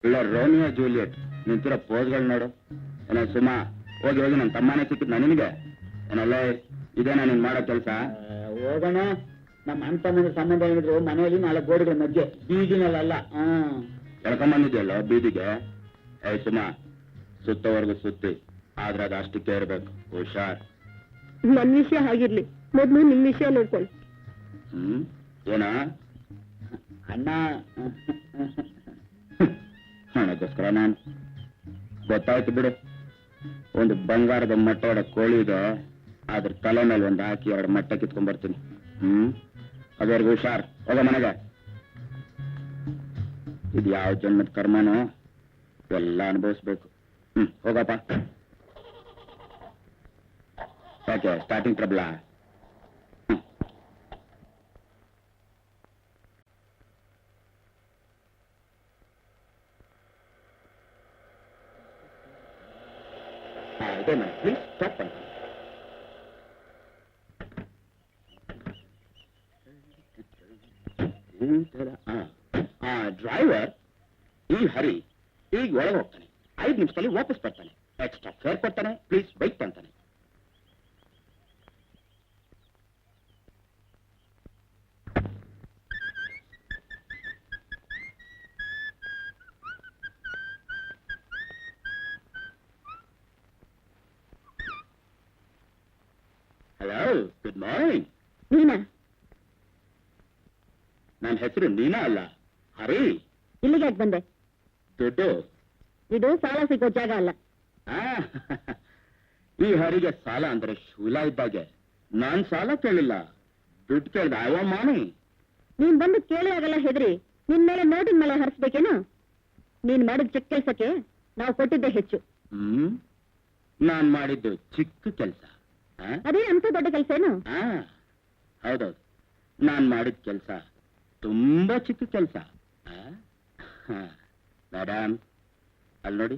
ಇಲ್ಲ Romeo Juliet ನಿಂತಿರೋ ಪೋಸ್ಗಳು ನೋಡು. ಏನೋ ಸುಮಾ ಹೋಗಿ ಹೋಗಿ ನನ್ನ ತಮ್ಮನೇ ಸಿಕ್ಕಿದ್ ನಿನಗೆ ಏನಲ್ಲ ಇದೇನಾ ನೀನ್ ಮಾಡೋ ಕೆಲಸ? ಹೋಗೋಣ. ನಮ್ಮ ಅಣ್ಣ ಸಂಬಂಧ ಏನಿದ್ರು ಮನೆಯಲ್ಲಿ 4 ಗೋಡೆಗಳ ಮಧ್ಯೆ ಬೀದಿನಲ್ಲ. ಎಳ್ಕೊಂಬಂದಿದ್ಯಲ್ಲ ಬೀದಿಗೆ. ಸುಮಾ ಸುತ್ತವರೆಗೂ ಸುತ್ತಿ ಆದ್ರೆ ಅದು ಅಷ್ಟಕ್ಕೆ ಇರ್ಬೇಕು. ಹುಷಾರ್. ನನ್ ವಿಷಯ ಆಗಿರ್ಲಿ, ಮೊದ್ಲು ನಿಮ್ ವಿಷಯ ನೋಡ್ಕೊಳ್ಳಿ. ಏನ ಅಣ್ಣ ಹಣಕ್ಕೋಸ್ಕರ ನಾನು ಗೊತ್ತಾಯ್ತು ಬಿಡು. ಒಂದು ಬಂಗಾರದ ಮೊಟ್ಟೆ ಕೋಳಿ ಇದೆ, ಅದ್ರ ತಲೆ ಮೇಲೆ ಒಂದು ಹಾಕಿ 2 ಮೊಟ್ಟೆ ಕಿತ್ಕೊಂಡ್ ಬರ್ತೀನಿ. ಅದವರೆಗೂ ಹುಷಾರ್. ಹೋಗ ಮನೆಗೆ. ಇದು ಯಾವ ಜನ್ಮದ ಕರ್ಮನೋ ಎಲ್ಲ ಅನುಭವಿಸ್ಬೇಕು. ಹೋಗಪ್ಪ. ಯಾಕೆ ಸ್ಟಾರ್ಟಿಂಗ್ ಟ್ರಬ್ಲಾ? ಇದೇ ಮಾಡಿ ಪ್ಲೀಸ್ ಸ್ಟಾಪ್ ಮಾಡಿ. ಡ್ರೈವರ್ ಈ ಹರಿ ಈಗ ಒಳಗೆ ಹೋಗ್ತಾನೆ, 5 ನಿಮಿಷದಲ್ಲಿ ವಾಪಸ್ ಬರ್ತಾನೆ. ಎಕ್ಸ್ಟ್ರಾ ಫೇರ್ ಕೊಡ್ತಾನೆ, ಪ್ಲೀಸ್ ಬೈಕ್ ಅಂತಾನೆ. Hello, good morning. ನೀನಾ? ನನ್ನ ಹೆಸರು ನೀನಾ ಅಲ್ಲ, ಹರಿ. ಇಲ್ಲಿಗೆ ಯಾಕೆ ಬಂದೆ? ದುಡ್ಡು. ಇದು ಸಾಲ ಸಿಗೋ ಜಾಗ ಅಲ್ಲ. ಈ ಹರಿಗೆ ಸಾಲ ಅಂದ್ರೆ ಶೂಲ ಇದ್ದಾಗೆ. ನಾನ್ ಸಾಲ ಕೇಳಿಲ್ಲ, ದುಡ್ಡು ಕೇಳ್ದ. ಅವ ಮಾನಿ. ನೀನ್ ಬಂದು ಕೇಳಿ ಆಗಲ್ಲ ಹೆದ್ರಿ ನಿನ್ ಮೇಲೆ ನೋಟಿನ ಮೇಲೆ ಹರಿಸ್ಬೇಕೇನು? ನೀನ್ ಮಾಡಿದ ಚಿಕ್ಕ ಕೆಲ್ಸಕ್ಕೆ ನಾವು ಕೊಟ್ಟಿದ್ದೆ ಹೆಚ್ಚು. ನಾನ್ ಮಾಡಿದ್ದು ಚಿಕ್ಕ ಕೆಲಸ. ಅದೇ ಅಂತ ದೊಡ್ಡ ಕೆಲ್ಸ ಏನು? ಹೌದೌದು, ನಾನ್ ಮಾಡಿದ ಕೆಲಸ ತುಂಬಾ ಚಿಕ್ಕ ಕೆಲಸ. ಮೇಡಮ್ ಅಲ್ಲಿ ನೋಡಿ.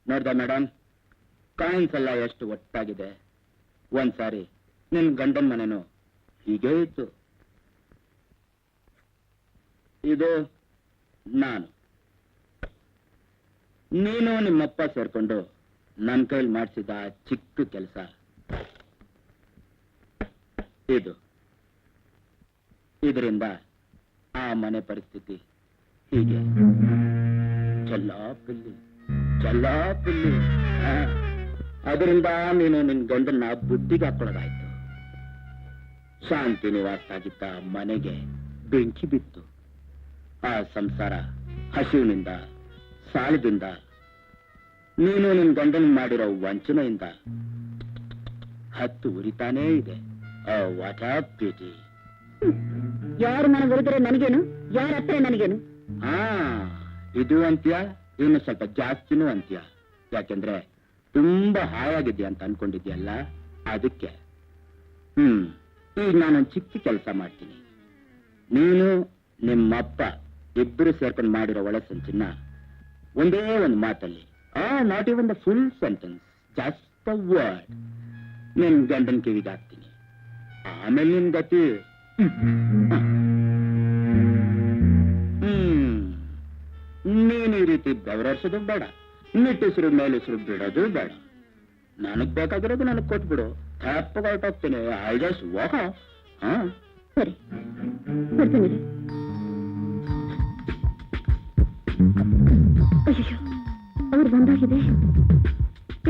ನೋಡ್ದ ಮೇಡಮ್, ಕಾಯಿನ್ಸ್ ಎಲ್ಲ ಎಷ್ಟು ಒಟ್ಟಾಗಿದೆ. ಒಂದ್ಸಾರಿ ನಿನ್ ಗಂಡನ ಮನೆನೂ ಹೀಗೇ ಇತ್ತು. ಇದು ನಾನು, ನೀನು ನಿಮ್ಮಪ್ಪ ಸೇರ್ಕೊಂಡು ನನ್ನ ಕೈಲಿ ಮಾಡಿಸಿದ ಚಿಕ್ಕ ಕೆಲಸ ಇದು. ಇದರಿಂದ ಆ ಮನೆ ಪರಿಸ್ಥಿತಿ ಹೀಗೆ ಚಲ್ಲಾಪಿಲ್ಲಿ ಚಲ್ಲಾಪಿಲ್ಲಿ. ಅದರಿಂದ ನೀನು ನಿನ್ ಗಂಡನ್ನ ಬುದ್ಧಿಗೆ ಹಾಕೊಳ್ಳೋದಾಯ್ತು. ಶಾಂತಿ ನಿವಾಸಾಗಿದ್ದ ಮನೆಗೆ ಬೆಂಕಿ ಬಿತ್ತು. ಆ ಸಂಸಾರ ಹಸಿವಿನಿಂದ, ಸಾಲದಿಂದ, ನೀನು ನಿನ್ ಗಂಡನ್ ಮಾಡಿರೋ ವಂಚನೆಯಿಂದ ಹತ್ತು ಉರಿತಾನೇ ಇದೆ. What a pity. ಯಾರು ನನಗೆ ಉರಿದ್ರೆ ನನಗೇನು, ಯಾರ ಹತ್ರ ನನಗೇನು? ಇದು ಅಂತ್ಯ, ಇನ್ನು ಸ್ವಲ್ಪ ಜಾಸ್ತಿನೂ ಅಂತ್ಯ. ಯಾಕೆಂದ್ರೆ ತುಂಬಾ ಹಾಳಾಗಿದ್ಯಾ ಅಂತ ಅನ್ಕೊಂಡಿದ್ಯಲ್ಲ, ಅದಕ್ಕೆ. ಈಗ ನಾನೊಂದು ಚಿಕ್ಕ ಕೆಲಸ ಮಾಡ್ತೀನಿ. ನೀನು ನಿಮ್ಮಪ್ಪ ಇಬ್ಬರು ಸೇರ್ಕೊಂಡು ಮಾಡಿರೋ ಒಳಸಂಚಿನ ಒಂದೇ ಒಂದು ಮಾತಲ್ಲಿ, not even the full sentence, just the word, ನಿನ್ ಗಂಡನ್ ಕಿವಿಗೆ ಹಾಕ್ತೀನಿ. ಆಮೇಲೆ ನಿನ್ ಗತಿ. ನೀನ್ ಈ ರೀತಿ ಬೆವರಿಸೋದು ಬೇಡ, ನಿಟ್ಟುಸಿರು ಮೇಲಿಸಿರು ಬಿಡೋದು ಬೇಡ. ನನಗ್ ಬೇಕಾಗಿರೋದು ನನಗ್ ಕೊಟ್ಬಿಡು, ತಪ್ಪು ಹೊರಟೋಗ್ತೀನಿ. I just walk. ಸರಿ, ಬರ್ತೀನಿ. ಅಯ್ಯೋ, ಅವ್ರು ಬಂದಾಗಿದೆ.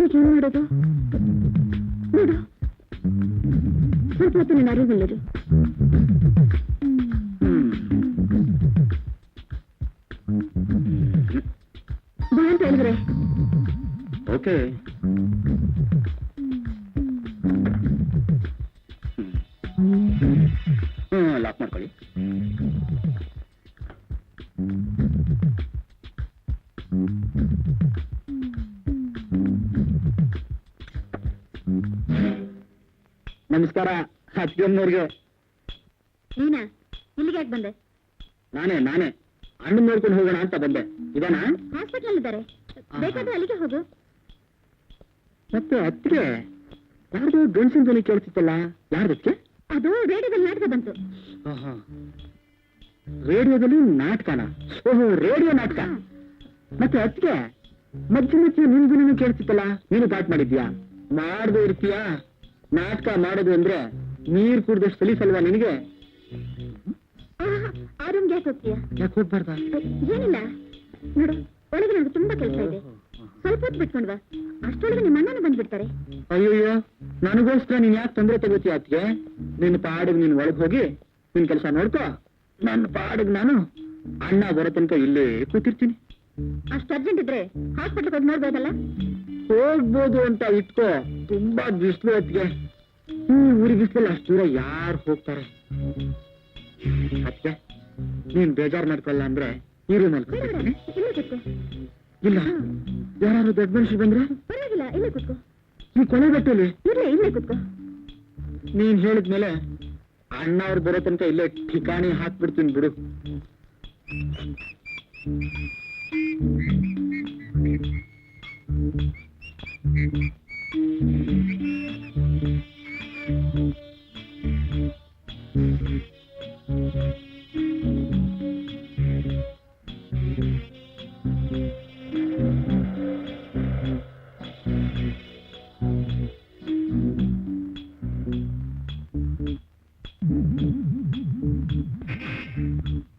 ಈಗ ಏನ್ ಮಾಡೋದು? ನೋಡು, ಸ್ವಲ್ಪ ಹೊತ್ತು ನೀನು ಅರಿವಿಲ್ಲರು. ಬಾ ಅಂತ ಹೇಳಿದ್ರೆ ಓಕೆ. ಲಾಕ್ ಮಾಡ್ಕೊಳ್ಳಿ. ನಮಸ್ಕಾರ ಅತ್ತಿಗೆಮ್ಮನವ್ರಿಗೆ. ನೀನಾ? ಇಲ್ಲಿಗೆ ಯಾಕೆ ಬಂದೆ? ನಾನೇ ಅಣ್ಣನ್ ನೋಡ್ಕೊಂಡು ಹೋಗೋಣ ಅಂತ ಬಂದೆ. ಇದಾನ? ಹಾಸ್ಪಿಟಲ್ ಇದ್ದಾರೆ, ಬೇಕಾದ್ರೆ ಅಲ್ಲಿಗೆ ಹೋಗು. ಮತ್ತೆ ಅತ್ತಿಗೆ ಯಾರ್ದು ಗಂಡಸಿನ ಧ್ವನಿ ಕೇಳ್ತಿತ್ತಲ್ಲ, ಯಾರ್ದಕ್ಕೆ? ಅದು ರೇಡಿಯೋದಲ್ಲಿ ನಾಟಕ ಬಂತು. ರೇಡಿಯೋದಲ್ಲಿ ನಾಟಕನ? ಓಹೋ, ರೇಡಿಯೋ ನಾಟಕ. ಮತ್ತೆ ಅದಕ್ಕೆ ಮಧ್ಯೆ ಮಧ್ಯೆ ನಿನ್ಗೂ ಕೇಳ್ತಿತ್ತಲ್ಲ, ನೀನು ಪಾಠ ಮಾಡಿದ್ಯಾ? ಮಾಡದೇ ಇರ್ತೀಯಾ? ನಾಟಕ ಮಾಡೋದು ಅಂದ್ರೆ ನೀರ್ ಕುಡ್ದಷ್ಟು ಸಲೀಸಲ್ವಾ ನಿನಗೆ? ಆ ರೂಮ್ಗೆ ಯಾಕೆ ಹೋಗ್ತೀಯಾ? ಯಾಕೆ ಹೋಗ್ಬಾರ್ದ? ಏನಿಲ್ಲ ನೋಡು, ಒಳಗೆ ನನಗೆ ತುಂಬಾ ಕೆಲಸ ಇದೆ, ಸ್ವಲ್ಪ ಹೊತ್ತು ಬಿಟ್ಕೊಂಡ್ವಾ, ಅಷ್ಟೊಳಗೆ ನಿಮ್ಮ ಅಣ್ಣನ ಬಂದ್ಬಿಡ್ತಾರೆ. ಅಯ್ಯೋಯ್ಯೋ, ನನಗೋಸ್ಕರ ನೀನ್ ಯಾಕೆ ತೊಂದರೆ ತಗೋತೀಯ ಅತ್ತಿಗೆ? ನಿನ್ನ ಪಾಡಿಗೆ ನೀನ್ ಒಳಗ್ ಹೋಗಿ ನಿನ್ ಕೆಲಸ ನೋಡ್ಕೋ, ನನ್ನ ಪಾಡಿಗೆ ನಾನು ಅಣ್ಣ ಬರೋ ತನಕ ಇಲ್ಲೇ ಕೂತಿರ್ತೀನಿ. ಅಷ್ಟು ಅರ್ಜೆಂಟ್ ಇದ್ರೆ ಹಾಸ್ಪಿಟಲ್ ಹೋಗಿ ನೋಡ್ಬೋದಲ್ಲ? ಹೋಗ್ಬೋದು ಅಂತ ಇಟ್ಕೋ, ತುಂಬಾ ಬಿಸ್ಲು ಅತ್ತಿಗೆ. ಊರಿಗೆ ಬಿಸ್ಲಲ್ಲಿ ಅಷ್ಟು ದೂರ ಯಾರು ಹೋಗ್ತಾರೆ? ಅತ್ತಿಗೆ, ನೀನ್ ಬೇಜಾರ್ ಮಾಡ್ಕೊಳ್ಳ ಅಂದ್ರೆ ಈ ರೂಮಲ್ಲಿ ಕೂತ್ಕೊಳ್ತೀನಿ. ಇಲ್ಲೇ ಕೂತ್ಕೋ. ಇಲ್ಲ, ಯಾರು ದೊಡ್ಡ ಮನುಷ್ಯರು ಬಂದ್ರೆ? ಪರವಾಗಿಲ್ಲ, ಇಲ್ಲೇ ಕೂತ್ಕೋ. ಈ ಕೊನೆ ಗಟ್ಟಲ್ಲಿ ಇಲ್ಲೇ ಕೂತ್ಕೋ. ನೀನ್ ಹೇಳಿದ್ಮೇಲೆ ಅಣ್ಣ ಅವ್ರು ಬರೋ ತನಕ ಇಲ್ಲೇ ಠಿಕಾಣಿ ಹಾಕ್ಬಿಡ್ತೀನಿ ಬಿಡು.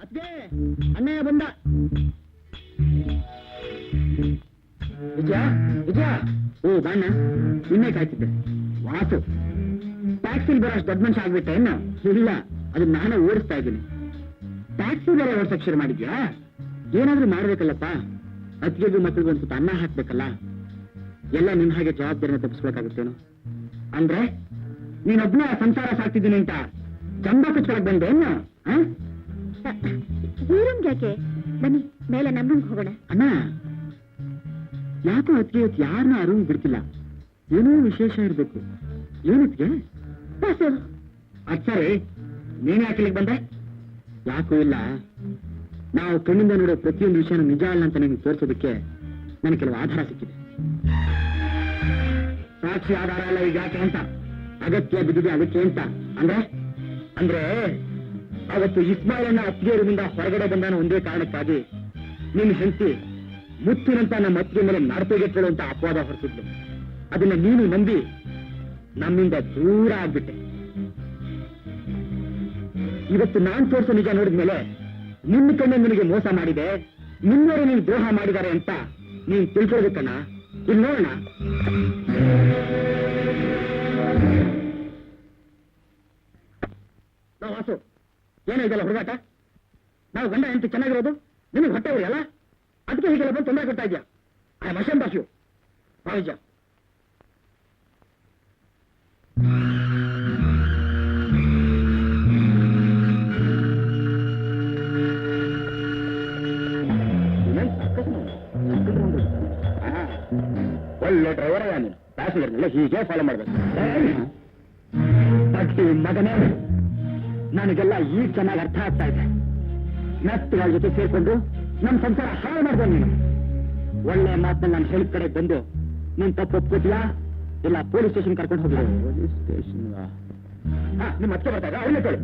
ಅದ್ಕೆ ಅಣ್ಣಯ್ಯ ಬಂದ. ವಿಜಯ, ವಿಜಯ. ಓ ಬಣ್ಣ, ಇನ್ನೇ ಕಾಯ್ತಿದ್ದೆ. ವಾಸು, ಟ್ಯಾಕ್ಸಿಲ್ ಬರೋ ಅಷ್ಟು ದೊಡ್ಡ ಮನುಷ್ಯ ಆಗ್ಬಿಟ್ಟೆ ಇನ್ನು? ಇಲ್ಲ, ಅದನ್ನ ನಾನೇ ಓಡಿಸ್ತಾ ಇದ್ದೀನಿ. ಟ್ಯಾಕ್ಸಿ ಬೇರೆ ಓಡಿಸಕ್ ಶುರು ಮಾಡಿದ್ಯಾ? ಏನಾದ್ರೂ ಮಾಡ್ಬೇಕಲ್ಲಪ್ಪ, ಅತ್ತಿಗೆಗೂ ಮಕ್ಕಳಿಗೂ ಒಂದು ಸ್ವಲ್ಪ ಅನ್ನ ಹಾಕ್ಬೇಕಲ್ಲ. ಎಲ್ಲ ನಿನ್ ಹಾಗೆ ಜವಾಬ್ದಾರಿನ ತಪ್ಪಿಸ್ಬೇಕಾಗುತ್ತೇನು? ಅಂದ್ರೆ ನೀನೊಬ್ನೇ ಸಂಸಾರ ಸಾಕ್ತಿದ್ದೀನಿ ಅಂತ ಜಂಬ ಕುಚ್ಕೊಳಕ್ ಬಂದೆ ಇನ್ನು? ಈ ರೂಮ್ಗೆ ಯಾಕೆ? ಬನ್ನಿ, ಮೇಲೆ ನಮ್ಮ ರೂಮ್ಗೆ ಹೋಗೋಣ. ಅಣ್ಣ, ಯಾಕೋ ಅತ್ತಿಗೆ ಇವತ್ತು ಯಾರನ್ನ ಆ ರೂಮ್ ಬಿಡ್ತಿಲ್ಲ? ಏನೋ ವಿಶೇಷ ಇರ್ಬೇಕು. ಏನತ್ತಿಗೆ? ಬಾಸು, ಅದ್ ಸರಿ, ನೀನ್ ಯಾಕೆ ಇಲ್ಲಿಗೆ ಬಂದೆ? ಯಾಕೂ ಇಲ್ಲ, ನಾವು ಕಣ್ಣಿಂದ ನೋಡೋ ಪ್ರತಿಯೊಂದು ವಿಷಯನ ನಿಜ ಅಲ್ಲ ಅಂತ ನಿಮ್ಗೆ ತೋರಿಸೋದಕ್ಕೆ ನನಗೆ ಕೆಲವು ಆಧಾರ ಸಿಕ್ಕಿದೆ. ಸಾಕ್ಷಿ ಆಧಾರ ಅಲ್ಲ ಈಗ ಯಾಕೆ ಅಂತ, ಅಗತ್ಯ ಬಿದ್ದಿದೆ ಅದಕ್ಕೆ ಅಂತ. ಅಂದ್ರೆ ಅವತ್ತು ಇಸ್ಮಾಯಿಲನ್ನ ಅತ್ತಿಗೆ ರೂಮಿಂದ ಹೊರಗಡೆ ಬಂದಾನ ಒಂದೇ ಕಾರಣಕ್ಕಾಗಿ ನಿನ್ನ ಹೆಂಡತಿ ಮುತ್ತಿನಂತ ನಮ್ಮ ಅತ್ತಿಗೆ ಮೇಲೆ ನಡತೆಗೆಟ್ಟಳು ಅಂತ ಅಪವಾದ ಹೊರಸಿದ್ಲು. ಅದನ್ನ ನೀನು ನಂಬಿ ನಮ್ಮಿಂದ ದೂರ ಆಗ್ಬಿಟ್ಟೆ. ಇವತ್ತು ನಾನ್ ತೋರಿಸೋ ನಿಜ ನೋಡಿದ್ಮೇಲೆ ನಿನ್ನ ಕಣ್ಣೆ ನಿನಗೆ ಮೋಸ ಮಾಡಿದೆ, ನಿನ್ನವರು ನೀನು ದ್ರೋಹ ಮಾಡಿದ್ದಾರೆ ಅಂತ ನೀನ್ ತಿಳ್ಕೊಳ್ಬೇಕಣ್ಣ. ಇಲ್ಲಿ ನೋಡೋಣ. ವಾಸು, ಏನೋ ಇದೆಲ್ಲ ಹುಡುಗಾಟ? ನಾವು ಗಂಡ ಎಂತ ಚೆನ್ನಾಗಿರೋದು, ನಿನಗೆ ಹೊಟ್ಟೆ ಉರಿ ಅಲ್ಲ, ಅದಕ್ಕೆ ಹೀಗೆಲ್ಲ ಬಂದು ತೊಂದರೆ ಕೊಡ್ತಾ ಇದ್ಯಾ? I am ashamed of you. ಭಾವಿಜ, ಒಳ್ಳೆ ಡ್ರೈವರ್ ಅಲ್ಲ ನೀನು, ಪ್ಯಾಸೆಂಜರ್ನೆಲ್ಲ ಹೀಗೆ ಫಾಲೋ ಮಾಡ್ಬೇಕು. ಮಗನೇ, ನನಗೆಲ್ಲ ಈಗ ಚೆನ್ನಾಗಿ ಅರ್ಥ ಆಗ್ತಾ ಇದೆ. ಮೆತ್ತಗಳ ಜೊತೆ ಸೇರ್ಕೊಂಡು ನಮ್ ಸಂಸಾರ ಹಾಳು ಮಾಡ್ದೆ ನೀನು. ಒಳ್ಳೆ ಮಾತನ್ನ ನಾನು ಹೇಳಿದ ಕಡೆ ಬಂದು ನೀನ್ ತಪ್ಪು ಒಪ್ಕೋತೀಯಾ ಇಲ್ಲ ಪೊಲೀಸ್ ಸ್ಟೇಷನ್ ಕರ್ಕೊಂಡು ಹೋಗಿರೋ? ಪೊಲೀಸ್ ಸ್ಟೇಷನ್ ನಿಮ್ಮ ಅತ್ತೆ ಬರ್ತಾರೆ, ಅವನೇ ಕೇಳಿ.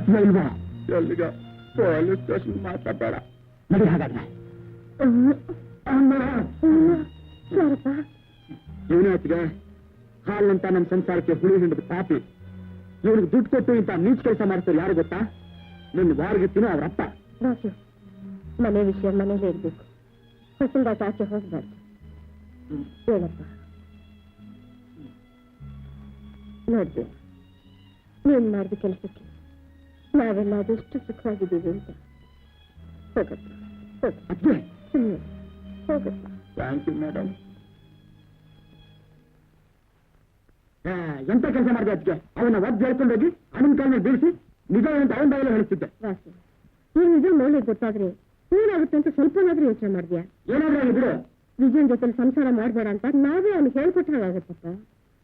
ಬರ್ತೀಯ ಇಲ್ವಾ? ಎಲ್ಲಿಗ ಪೊಲೀಸ್ ಸ್ಟೇಷನ್ ಮಾತಾಡಬೇಡ. ನಡಿ ಹಾಗಾದ್ರೆ. ಯಾರಪ್ಪ? ಇವನೇ ಹೊತ್ತಿಗೆ ಹಾಲಂತ ನಮ್ಮ ಸಂಸಾರಕ್ಕೆ ಹುಳಿ ಹಿಂಡಿದ ಪಾಪಿ. ಇವನಿಗೆ ದುಡ್ಡು ಕೊಟ್ಟು ಇಂಥ ನೀಚ್ ಕೆಲಸ ಮಾಡ್ತಾರೆ ಯಾರು ಗೊತ್ತಾ? ನಿನ್ನ ವಾರಗಿತ್ತಿನೋ ಅವರಪ್ಪ. ರಾಜು, ಮನೆ ವಿಷಯ ಮನೇಲೇ ಇರ್ಬೇಕು. ಹೊಸದಾಗಿ ಆಚೆ ಹೋಗ್ಬಾರ್ದು. ಹೇಳಪ್ಪ. ನೋಡ್ದೆ ನೀನ್ ಮಾಡಿದ ಕೆಲಸಕ್ಕೆ ನಾವೆಲ್ಲ ಅದೆಷ್ಟು ಸುಖವಾಗಿದ್ದೀವಿ ಅಂತ. ಹೋಗಪ್ಪ, ಅದ್ಕೆ ಸುಮ್ಮನೆ ಹೋಗಪ್ಪ. Thank you madam. ಎಂತ ಕೆಲಸ ಮಾಡಿದೆ ಅದಕ್ಕೆ? ಅವನ ಒದ್ದು ಹೇಳ್ಕೊಂಡೋಗಿ ಅವನ ಕಾಲಲ್ಲಿ ಬೀಳಿಸಿ ನಿಜ ಅಂತ ಅವನ ಬಾಯಲ್ಲೇ ಹೇಳಿಸ್ತಿದ್ದೆ. ವಾಸು, ಈ ನಿಜ ಮೌಲ್ಯ ಗೊತ್ತಾದ್ರೆ ಏನಾಗುತ್ತೆ ಅಂತ ಸ್ವಲ್ಪನಾದ್ರೂ ಯೋಚನೆ ಮಾಡಿದ್ಯಾ? ಏನಾದ್ರೂ ಬಿಡು. ವಿಜಯನ್ ಜೊತೆ ಸಂಸಾರ ಮಾಡ್ಬೇಡ ಅಂತ ನಾವೇ ಅವ್ನಿಗೆ ಹೇಳ್ಕೊಟ್ಟ ಹಾಗಾಗತ್ತಪ್ಪ.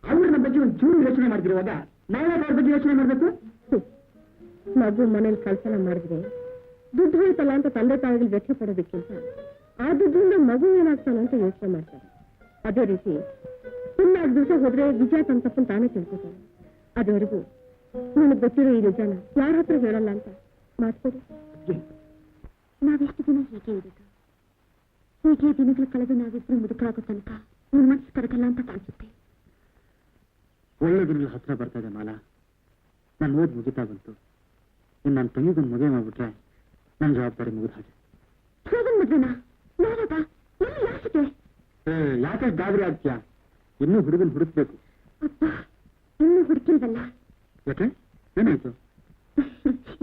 ಅವ್ರು ನಮ್ಮ ಬಗ್ಗೆ ಒಂದು ಚೂರು ಯೋಚನೆ ಮಾಡ್ತಿರುವಾಗ ನಾವೇ ಅವ್ರ ಬಗ್ಗೆ ಯೋಚನೆ ಮಾಡ್ಬೇಕು. ಮಗು ಮನೇಲಿ ಕಳ್ತನ ಮಾಡಿದ್ರೆ ದುಡ್ಡು ಹೋಯ್ತಲ್ಲ ಅಂತ ತಂದೆ ತಾಯಿಗಳು ವ್ಯಥೆ ಪಡೋದಕ್ಕಿಂತ ಆ ದುಡ್ಡಿಂದ ಮಗು ಏನಾಗ್ತಾನೆ ಅಂತ ಯೋಚನೆ ಮಾಡ್ತಾರೆ. ಅದೇ ರೀತಿ ಇನ್ನಾರು ದಿವಸ ಹೋದ್ರೆ ವಿಜಯ ತನ್ನ ತಪ್ಪನ್ನು ತಾನೇ ತಿಳ್ಕೊತಾನೆ. ಅದುವರೆಗೂ ನನಗೆ ಗೊತ್ತಿರೋ ಈ ನಿಜಾನ ಯಾರ ಹತ್ರ ಹೇಳಲ್ಲ ಅಂತ ಮಾಡ್ಕೊಡು. ನಾವೆಷ್ಟು ದಿನ ಹೀಗೆ ಇರೋದು? ಹೀಗೆ ದಿನಗಳು ಕಳೆದು ನಾವಿಬ್ರು ಮುದುಕರಾಗೋ ತನಕ ನಿನ್ ಮನಸ್ಸು ಕರಗಲ್ಲ ಅಂತ ಕಾಣಿಸುತ್ತೆ. ಒಳ್ಳೆ ದಿನಗಳ ಹತ್ರ ಬರ್ತಾ ಇದೆ ಮಾಲಾ. ನಾನು ಓದ್ ಮುಗಿತಾ ಬಂತು. ಇನ್ನು ನನ್ನ ತಂಗಿಗೊಂದು ಮದುವೆ ಮಾಡ್ಬಿಟ್ರೆ ನನ್ನ ಜವಾಬ್ದಾರಿ ಮುಗಿದ ಹಾಗೆ. ಹೋಗನ್ ಮದ್ವೆನಾ? ಯಾವಾಗ? ಎಲ್ಲಿ? ಯಾಕೆ? ಯಾಕೆ ಗಾಬರಿ ಆಗ್ತೀಯಾ? ಇನ್ನೂ ಹುಡುಗನ್ ಹುಡುಕ್ಬೇಕು. ಅಪ್ಪ, ಇನ್ನೂ ಹುಡುಕಿಲ್ವಲ್ಲ? ಯಾಕೆ? ಏನಾಯ್ತು?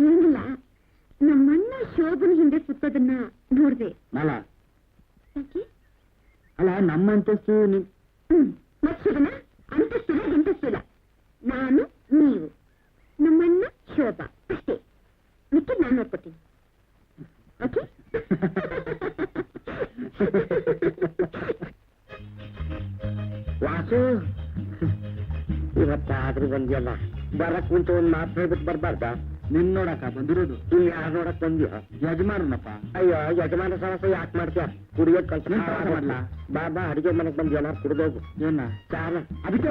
ಏನಿಲ್ಲ, ನಮ್ಮಣ್ಣ ಶೋಭನ ಹಿಂದೆ ಸುತ್ತೋದನ್ನ ನೋಡ್ದೆ. ಮಾಲಾ, ಯಾಕೆ? ಅಲ್ಲ ನಮ್ಮ ಅಂತಸ್ತು ಮತ್ಸದನ ಅಂತಸ್ತಿಲ್ಲ ಇಂತಸ್ತಿಲ್ಲ. ನಾನು, ನೀವು, ನಮ್ಮಣ್ಣ, ಶೋಭಾ ಅಷ್ಟೇ. ಮಿಕ್ಕಿ ನಾನು ನೋಡ್ಕೊತೀನಿ. ಓಕೆ? ವಾಸು, ಇವತ್ತಾದ್ರೂ ಬಂದಿಯಲ್ಲ. ಬರಕ್ ಮುಂಚೆ ಒಂದ್ ಮಾತು ಹೇಳ್ಬಿಟ್ಟು ಬರ್ಬಾರ್ದ? ನಿನ್ ನೋಡಕ ಬಂದಿರೋದು. ಇಲ್ಲಿ ಯಾರು ನೋಡಕ್ ಬಂದ್ಯ? ಯಜಮಾನನಪ್ಪ. ಅಯ್ಯೋ, ಯಜಮಾನ ಸಹಸ ಯಾಕೆ ಮಾಡ್ತೀಯ? ಕುಡಿಯೋದ್ ಕಲ್ಸ ನೀನ್ ಸಹವಾಸ ಮಾಡ್ಲಾ? ಬಾ ಅಡಿಗೆ ಮನೆಗ್ ಬಂದ್ ಏನಾರು ಕುಡ್ದೋಗು. ಏನ ಚಾಲ. ಅದಕ್ಕೆ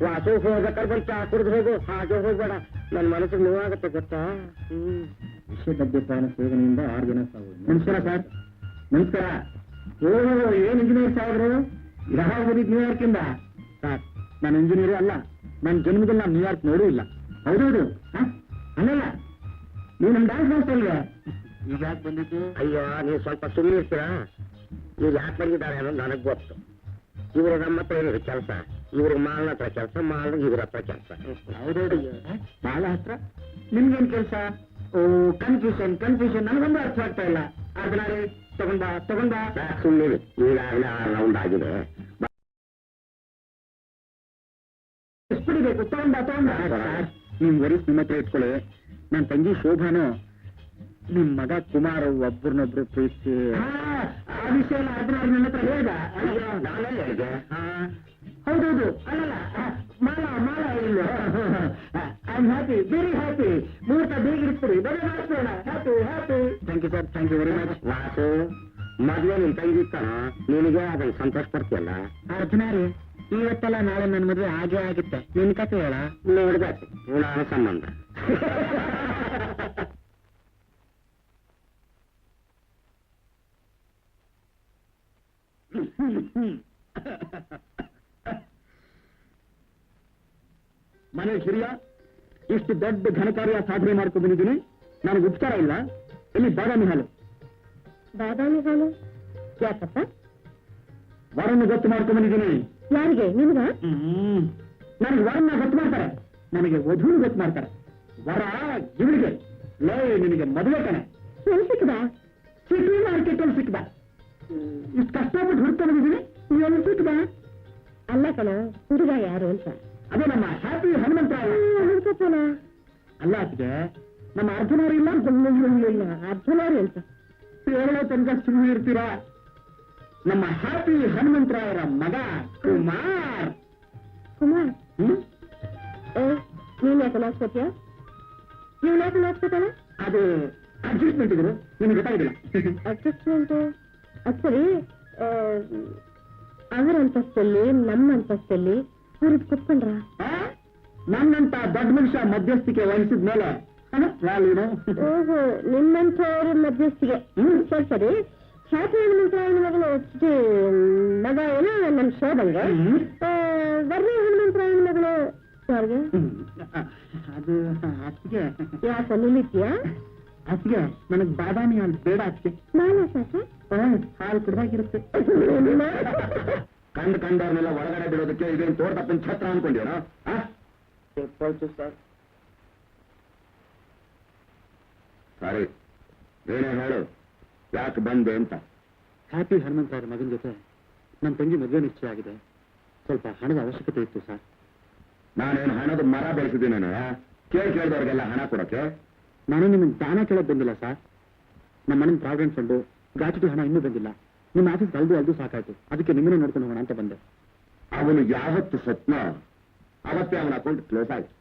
ವಾಸು ಹೋಗ್ಬೇಕಾದ್ರೆ ಬಂದು ಚಾ ಕುಡಿದು ಹೋಗು. ಹಾಗೆ ಹೋಗ್ಬೇಡ, ನನ್ ಮನಸ್ಸಿಗೆ ನೋವಾಗತ್ತೆ ಗೊತ್ತಾ? ವಿಷಮದ್ಯಪಾನ ಸೇವನೆಯಿಂದ 6 ಜನ ಸಾವು. ನಮಸ್ಕಾರ ಸರ್. ನಮಸ್ಕಾರ. ಓಹೋ, ಏನ್ ಇಂಜಿನಿಯರ್ ಸಾಹೇಬ್ರು? ಯಾವ ಬಂದಿದ್ ನ್ಯೂಯಾರ್ಕ್ ಇಂದ? ಸರ್, ನಾನು ಇಂಜಿನಿಯರ್ ಅಲ್ಲ. ನನ್ನ ಜನ್ಮದಲ್ಲಿ ನಾನು ನ್ಯೂಯಾರ್ಕ್ ನೋಡೂ ಇಲ್ಲ. ಹೌದೌದು. ಅಲ್ಲಲ್ಲ, ನೀವು ನಮ್ ಡ್ಯಾನ್ಸ್ ಮಾಸ್ಟರ್ ಅಲ್ವೇ? ಈಗ ಯಾಕೆ ಬಂದಿದ್ದು? ಅಯ್ಯೋ, ನೀವು ಸ್ವಲ್ಪ ಸುಮ್ಮನೆ ಇರ್ತೀರಾ? ಇವ್ರು ಯಾಕೆ ಬಂದಿದ್ದಾರೆ ಅನ್ನೋದು ನನಗ್ ಗೊತ್ತು. ಇವ್ರು ನಮ್ಮ ಹತ್ರ ಏನಿದೆ ಕೆಲಸ, ಇವ್ರ ಮಾಲ್ನ ಹತ್ರ ಕೆಲಸ, ಮಾಲ್ ಇವ್ರ ಹತ್ರ ಕೆಲಸ. ಹೌದೌದು. ಬಾಳ ಹತ್ರ ನಿಮ್ಗೇನ್ ಕೆಲಸ? ಓ, ಕನ್ಫ್ಯೂಷನ್ ನನಗೊಂದು ಅರ್ಥ ಆಗ್ತಾ ಇಲ್ಲ. ಅರ್ಧನಾರಿ ತಗೊಂಡ ಸುಮ್ಮನೆ ಈಗಾಗಲೇ 6 ರೌಂಡ್ ಆಗಿದೆ. ಎಷ್ಟು ಬಿಡಬೇಕು? ತಗೊಂಡ ನಿಮ್ ವರಿಸ್ ನಿಮ್ಮ ಹತ್ರ ಇಟ್ಕೊಳ್ಳಿ. ನನ್ನ ತಂಗಿ ಶೋಭಾನು ನಿಮ್ ಮಗ ಕುಮಾರ್ ಒಬ್ಬರನ್ನೊಬ್ರು ಪ್ರೀತಿಸಿ ಆ ವಿಷಯ ಎಲ್ಲ ಅರ್ಧನಾರಿ ನನ್ನ ಹತ್ರ ಹೇಳ್ದ. ಅಯ್ಯೋ, ನಾನೇ ಹೇಳಿದೆ. ಹೌದೌದು. ಅಲ್ಲಲ್ಲ, ಮಾಲ ಇಲ್ಲ. I am happy, very happy. ಮುಹೂರ್ತ ಬೇಗ ಇರಿಸ್ಬಿಡಿ. Happy. Thank you sir, thank you very much. Vasu, ಮದ್ವೆ ನಿನ್ ತಂಗಿತ್ತಾನ, ನಿನಗೆ ಅದನ್ನ ಸಂತೋಷ ಪಡ್ತೀಯಲ್ಲ? ಅರ್ಧನಾರಿ, ಇವತ್ತಲ್ಲ ನಾಳೆ ನನ್ನ ಮದುವೆ ಹಾಗೆ ಆಗುತ್ತೆ. ನಿನ್ ಕತೆ ಹೇಳ. ನೋಡ್ಬೇಕು ನಾನು ಸಂಬಂಧ. ಮನೆ ಹಿರಿಯ, ಇಷ್ಟು ದೊಡ್ಡ ಘನಕಾರ್ಯ ಸಾಧನೆ ಮಾಡ್ಕೊಂಡು ಬಂದಿದ್ದೀನಿ. ನನಗೆ ಉಪಚಾರ ಇಲ್ಲ. ಇಲ್ಲಿ ಬಾದಾಮಿ ಹಾಲು. ಬಾದಾಮಿ ಹಾಲು ಯಾಕಪ್ಪ? ವರನ್ನು ಗೊತ್ತು ಮಾಡ್ಕೊಂಡು ಬಂದಿದ್ದೀನಿ. ಯಾರಿಗೆ? ನಿಮ್ಗ? ನನಗೆ ವರನ್ನ ಗೊತ್ತು ಮಾಡ್ತಾರೆ, ನನಗೆ ವಧುವನ್ನು ಗೊತ್ತು ಮಾಡ್ತಾರೆ. ವರ ಇವಳಿಗೆ. ಲೇ, ನಿನಗೆ ಮದುವೆ ಕಣೆ. ಎಲ್ಲಿ ಸಿಕ್ಕದ? ಸಿಟಿ ಮಾರ್ಕೆಟ್ ಅಲ್ಲಿ ಸಿಕ್ಕದ. ಇಷ್ಟು ಕಷ್ಟಪಟ್ಟು ಹುಡ್ಕೊಂಡಿದ್ದೀನಿ. ಎಲ್ಲಿ ಸಿಕ್ಕದ? ಅಲ್ಲ ಕಣ, ಹುಡುಗ ಯಾರು ಅಂತ. ಅದೇ ನಮ್ಮ ಹ್ಯಾಪಿ ಹನುಮಂತರಾಯ. ಹುಡುಕಪ್ಪನ ಅಲ್ಲ ಅದಕ್ಕೆ ನಮ್ಮ ಅರ್ಧನಾರಿ ಇಲ್ಲ. ಇಲ್ಲ, ಅರ್ಧನಾರಿ ಅಂತ ಹೇಳೋ ತನಕ ಸುಮ್ಮನೆ ಇರ್ತೀರಾ? ನಮ್ಮ ಹ್ಯಾಪಿ ಹನುಮಂತರಾಯರ ಮಗ ಕುಮಾರ್. ಕುಮಾರ್? ನೀನ್ ಯಾಕೆ ನಾಚ್ಕೋತೀಯ? ನೀವ್ ಯಾಕೆ ನಾಚ್ಕೋತಾನ? ಅದು ಅಡ್ಜಸ್ಟ್ಮೆಂಟ್ ಇದ್ರು, ನಿಮ್ಗೆ ಗೊತ್ತಾಗಿಲ್ಲ. ಅಡ್ಜಸ್ಟ್ಮೆಂಟ್? ಅದು ಸರಿ, ಅವರ ಅಂತಸ್ತಲ್ಲಿ ನಮ್ಮ ಅಂತಸ್ತಲ್ಲಿ ಅವ್ರಿಗೆ ಕುತ್ಕೊಂಡ್ರ? ನನ್ನಂತ ದೊಡ್ಡ ಮನುಷ್ಯ ಮಧ್ಯಸ್ಥಿಕೆ ವಹಿಸಿದ ಮೇಲೆ ಓಹೋ ನಿಮ್ಮಂಥವ್ರ ಮಧ್ಯಸ್ಥಿಗೆ ಸರಿ ಸರಿ ಖ್ಯಾತಿ ಹನುಮಂತರಾಯನ ಮಗಳು ಮಗ ಏನೋ ನನ್ನ ಶೋಭಂಗೆ ವರ್ರಿ ಹನುಮಂತರಾಯನ ಮಗಳು ಯಾರಿಗೆ ಅದು ಅತ್ತಿಗೆ ಯಾಕೆ ನಿಲ್ಲಿದ್ಯಾ ಅತ್ತಿಗೆ ನನಗ್ ಬಾದಾಮಿ ಹಾಲು ಬೇಡ ಅತ್ತಿಗೆ ನಾನೇ ಸಾಕ ಹಾಲು ಕುಡ್ದಾಗಿರುತ್ತೆ ಕಂಡವ್ರನ್ನೆಲ್ಲ ಒಳಗಡೆ ಬಿಡೋದಕ್ಕೆ ಇದೇನು ತೋಟದಪ್ಪನ ಛತ್ರ ಅನ್ಕೊಂಡಿರೋ ಸರ್ ಸರಿ ಏನೇ ಹೇಳು ಯಾಕೆ ಬಂದೆ ಅಂತ ಹ್ಯಾಪಿ ಹನುಮಂತರಾಯರ ಮಗನ ಜೊತೆ ನಮ್ಮ ತಂಗಿ ಮದುವೆ ನಿಶ್ಚಯ ಆಗಿದೆ. ಸ್ವಲ್ಪ ಹಣದ ಅವಶ್ಯಕತೆ ಇತ್ತು ಸರ್. ನಾನೇನು ಹಣದ ಮರ ಬೆಳೆಸಿದ್ದೀನೇನು ಕೇಳಿದವ್ರಿಗೆಲ್ಲ ಹಣ ಕೊಡೋಕೆ? ನಾನು ನಿಮ್ಮನ್ನು ದಾನ ಕೇಳೋದು ಬಂದಿಲ್ಲ ಸರ್. ನಮ್ಮ ಮನೆ ಪ್ರಾವಿಡೆಂಟ್ ಫಂಡು ಗ್ರಾಚ್ಯುಟಿ ಹಣ ಇನ್ನೂ ಬಂದಿಲ್ಲ. ನಿಮ್ಮ ಆಫೀಸ್ ಅಲ್ದು ಸಾಕಾಯ್ತು, ಅದಕ್ಕೆ ನಿಮ್ಮನ್ನೇ ನೋಡ್ಕೊಂಡು ಹೋಗೋಣ ಅಂತ ಬಂದೆ. ಅವನು ಯಾವತ್ತು ಸತ್ನ ಅವತ್ತೇ ಅವನ ಅಕೌಂಟ್ ಕ್ಲೋಸ್ ಆಯ್ತು.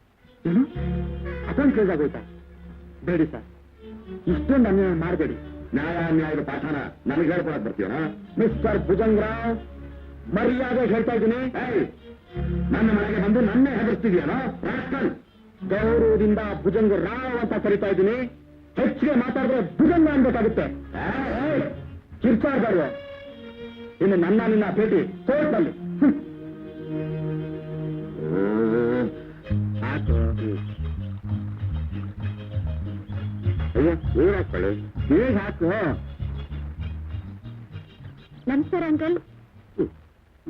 ಏನು ಅಕೌಂಟ್ ಕ್ಲೋಸ್ ಆಗೋಯ್ತಾ? ಬೇಡಿ ಸರ್, ಇಷ್ಟೊಂದು ಅನ್ಯಾಯ ಮಾಡಬೇಡಿ. ನ್ಯಾಯದ ಪಾಠನ ನನಗೆ ಹೇಳ್ಕೊಳಕ್ ಬರ್ತೀವನ? ಮಿಸ್ಟರ್ ಭುಜಂಗರಾವ್, ಮರ್ಯಾದೆ ಹೇಳ್ತಾ ಇದ್ದೀನಿ. ನನ್ನ ಮನೆಗೆ ಬಂದು ನನ್ನೇ ಹೆದರ್ಸ್ತಿದ್ಯಾನೋ ರಾಸ್ಕಲ್? ಗೌರವದಿಂದ ಭುಜಂಗ ರಾವ್ ಅಂತ ಕರಿತಾ ಇದ್ದೀನಿ. ಹೆಚ್ಚಿಗೆ ಮಾತಾಡಿದ್ರೆ ಭುಜಂಗ ಅನ್ಬೇಕಾಗುತ್ತೆ. ಕಿರ್ಚಾಡ್ಬಾರ್ದು. ಇನ್ನು ನಿನ್ನ ಭೇಟಿ ಕೋರ್ಟ್ನಲ್ಲಿ. ಅಯ್ಯೋ ನೀರು ಹಾಕೊಳ್ಳಿ, ನೀರು ಹಾಕು. ನಮಸ್ಕಾರ ಅಂಕಲ್.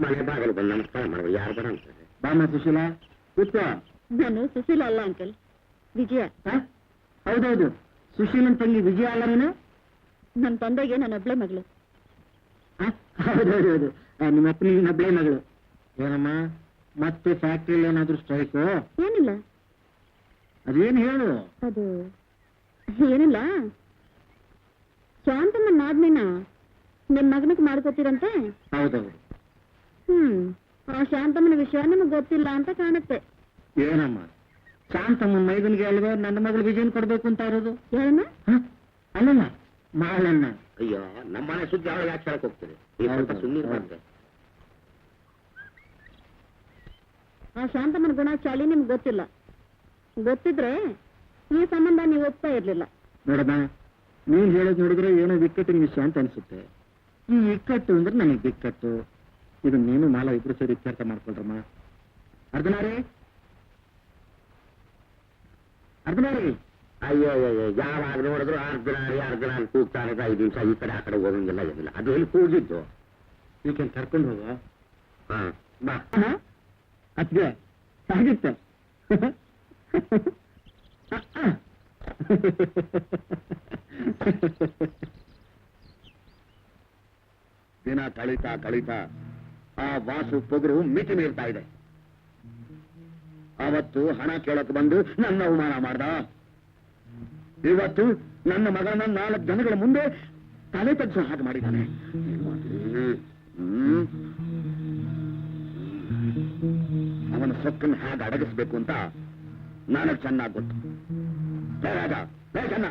ಮನೆ ಬಾಗಿಲು ಬಂದು ನಮಸ್ಕಾರ ಮಾಡುವ ಯಾರು ಬರ ಅಂತಾರೆ. ಬಾಮ ಸುಶೀಲಾ ಕೂತ್ಕೋ. ನಾನು ಸುಶೀಲ ಅಲ್ಲ ಅಂಕಲ್, ವಿಜಯ. ಹೌದೌದು, ಸುಶೀಲನ್ ತಂಗಿ ವಿಜಯ ಅಲ್ಲ ನೀನು? ನನ್ನ ತಂದೆಗೆ ನನ್ನ ಒಬ್ಳೆ ಮಗಳು. ಹೌದೌದು, ನಿಮ್ಮ ಅಪ್ಪನಿಗೆ ಒಬ್ಳೆ ಮಗಳು. ಏನಮ್ಮ ಮತ್ತೆ ಫ್ಯಾಕ್ಟ್ರಿಯಲ್ಲಿ ಏನಾದ್ರು ಸ್ಟ್ರೈಕು? ಏನಿಲ್ಲ. ಅದೇನು ಹೇಳು. ಅದು ಏನಿಲ್ಲ, ಶಾಂತಮ್ಮನ ನಾದ್ನೇನ ನಿಮ್ ಮಗನಿಗೆ ಮಾಡ್ಕೋತೀರಂತೆ. ಹೌದೌದು. ಆ ಶಾಂತಮ್ಮನ ವಿಷಯ ನಿಮಗೆ ಗೊತ್ತಿಲ್ಲ ಅಂತ ಕಾಣುತ್ತೆ. ಏನಮ್ಮ, ಶಾಂತಮ್ಮನ ಮೈದನಿಗೆ ಅಲ್ವೇ ನನ್ನ ಮಗಳು ವಿಜಯನ್ ಕೊಡ್ಬೇಕು ಅಂತ ಇರೋದು? ಏನಮ್ಮ? ಅಲ್ಲಲ್ಲ, ಮಾಳಣ್ಣ. ಅಯ್ಯೋ, ನಮ್ಮನೆ ಸುದ್ದಿ ಅವಳು ಯಾಕೆ ಹೇಳಕ್ ಹೋಗ್ತೀರಿ? ಸುಮ್ಮನೆ ಆ ಶಾಂತಮ್ಮನ ಗುಣ ಚಾಳಿ ನಿಮ್ಗೆ ಗೊತ್ತಿಲ್ಲ. ಗೊತ್ತಿದ್ರೆ ಈ ಸಂಬಂಧ ನೀವು ಒಪ್ತಾ ಇರ್ಲಿಲ್ಲ. ನೋಡಮ್ಮ, ನೀನ್ ಹೇಳೋದು ನೋಡಿದ್ರೆ ಏನೋ ಇಕ್ಕಟ್ಟಿನ ವಿಷಯ ಅಂತ ಅನ್ಸುತ್ತೆ. ಈ ಇಕ್ಕಟ್ಟು ಅಂದ್ರೆ ನನಗೆ ಬಿಕ್ಕಟ್ಟು. ಇದು ನೀನು ಮಾಲ ಇಬ್ರು ಸೇರಿ ಇತ್ಯರ್ಥ ಮಾಡ್ಕೊಳ್ರಮ್ಮ. ಅರ್ಧನಾರಿ ಅಯ್ಯೋ ಯಾವಾಗ ನೋಡಿದ್ರು ಅರ್ಧನಾರಿ ಕೂಗ್ತಾನೆ. 5 ನಿಮಿಷ ಈ ಕಡೆ ಆ ಕಡೆ ಹೋಗಂಗಿಲ್ಲ, ಏನಿಲ್ಲ. ಅದು ಎಲ್ಲಿ ಕೂಗಿದ್ದು? ಈಗ ಕರ್ಕೊಂಡು ಹೋಗ. ಬಾ ಅದ್ಗೆ ಸಾಗಿತ್ತೆ. ದಿನ ಕಳೀತಾ ಆ ವಾಸು ಪೊಗರು ಮಿತಿ ಮೀರ್ತಾ ಇದೆ. ಅವತ್ತು ಹಣ ಕೇಳಕ್ ಬಂದು ನನ್ನ ಅವಮಾನ ಮಾಡ್ದ. ಇವತ್ತು ನನ್ನ ಮಗನ 4 ಜನಗಳ ಮುಂದೆ ತಲೆ ತಗ್ಸೋ ಹಾಗೆ ಮಾಡಿದ್ದಾನೆ. ಅವನ ಸೊಕ್ಕನ್ನು ಹೇಗೆ ಅಡಗಿಸ್ಬೇಕು ಅಂತ ನನಗೆ ಚೆನ್ನಾಗಿ ಗೊತ್ತು. ಚೆನ್ನ